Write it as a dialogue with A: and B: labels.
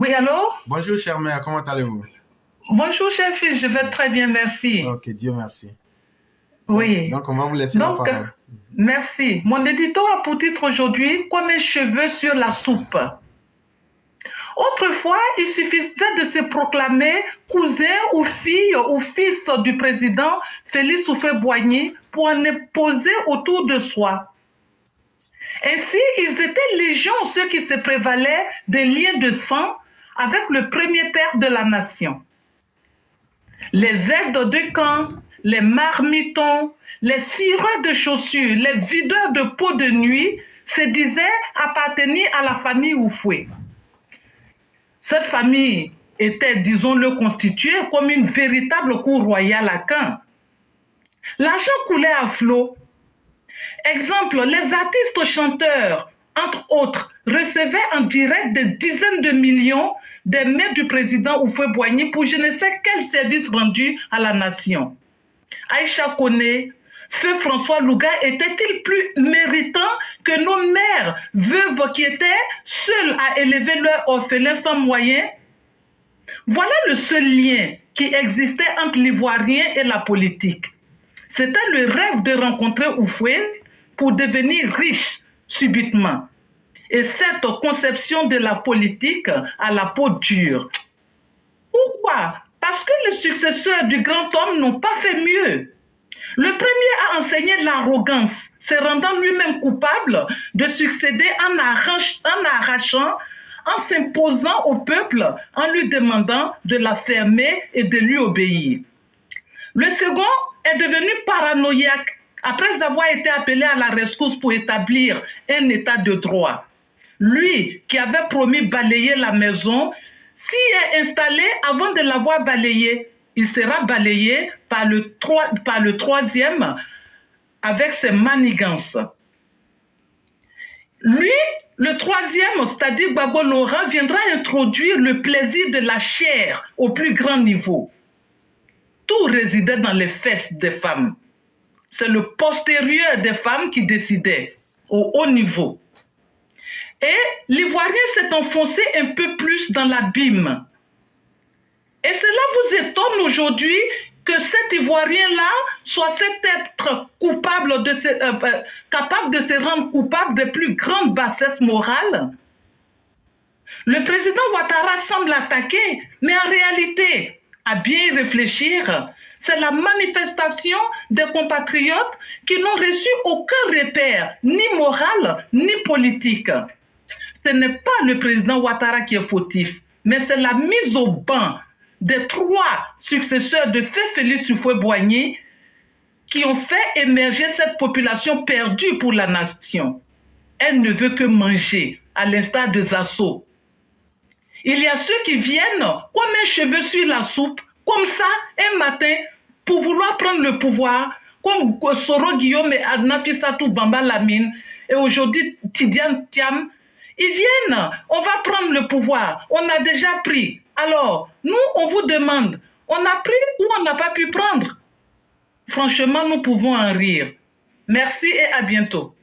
A: Oui, allô?
B: Bonjour, chère mère, comment allez-vous?
A: Bonjour, chef fils, je vais très bien, merci.
B: Ok, Dieu merci.
A: Oui.
B: Donc, on va vous laisser la
A: Donc,
B: parole.
A: merci. Mon éditeur a pour titre aujourd'hui Comme un cheveu sur la soupe. Autrefois, il suffisait de se proclamer cousin ou fille ou fils du président Félix Houphouët-Boigny pour en imposer autour de soi. Ainsi, ils étaient légion ceux qui se prévalaient des liens de sang avec le premier père de la nation. Les aides de camp, les marmitons, les cireurs de chaussures, les videurs de peau de nuit se disaient appartenir à la famille Houphouët. Cette famille était, disons-le, constituée comme une véritable cour royale à Caen. L'argent coulait à flot. Exemple, les artistes chanteurs, entre autres, recevaient en direct des dizaines de millions des mains du président Houphouët-Boigny pour je ne sais quel service rendu à la nation. Aïcha Koné, Feu François Louga étaient-ils plus méritants que nos mères veuves qui étaient seules à élever leurs orphelins sans moyens? Voilà le seul lien qui existait entre l'Ivoirien et la politique. C'était le rêve de rencontrer Houphouët pour devenir riche subitement. Et cette conception de la politique à la peau dure. Pourquoi? Parce que les successeurs du grand homme n'ont pas fait mieux. Le premier a enseigné l'arrogance, se rendant lui-même coupable de succéder en arrachant, en s'imposant au peuple, en lui demandant de la fermer et de lui obéir. Le second est devenu paranoïaque après avoir été appelé à la rescousse pour établir un état de droit. Lui, qui avait promis balayer la maison, s'y est installé avant de l'avoir balayé. Il sera balayé par le troisième avec ses manigances. Lui, le troisième, c'est-à-dire Gbagbo Laurent, viendra introduire le plaisir de la chair au plus grand niveau. Tout résidait dans les fesses des femmes. C'est le postérieur des femmes qui décidait au haut niveau. Et l'Ivoirien s'est enfoncé un peu plus dans l'abîme. Et cela vous étonne aujourd'hui que cet Ivoirien-là soit cet être coupable capable de se rendre coupable des plus grandes bassesses morales? Le président Ouattara semble attaquer, mais en réalité, à bien y réfléchir, c'est la manifestation des compatriotes qui n'ont reçu aucun repère, ni moral, ni politique. Ce n'est pas le président Ouattara qui est fautif, mais c'est la mise au banc des trois successeurs de Feu Félix Houphouët-Boigny qui ont fait émerger cette population perdue pour la nation. Elle ne veut que manger, à l'instar de Zasso. Il y a ceux qui viennent comme un cheveu sur la soupe, comme ça, un matin, pour vouloir prendre le pouvoir, comme Soro Guillaume et Nafissatou Bamba Lamine, et aujourd'hui Tidiane Thiam. Ils viennent, on va prendre le pouvoir, on a déjà pris. Alors, nous, on vous demande, on a pris ou on n'a pas pu prendre? Franchement, nous pouvons en rire. Merci et à bientôt.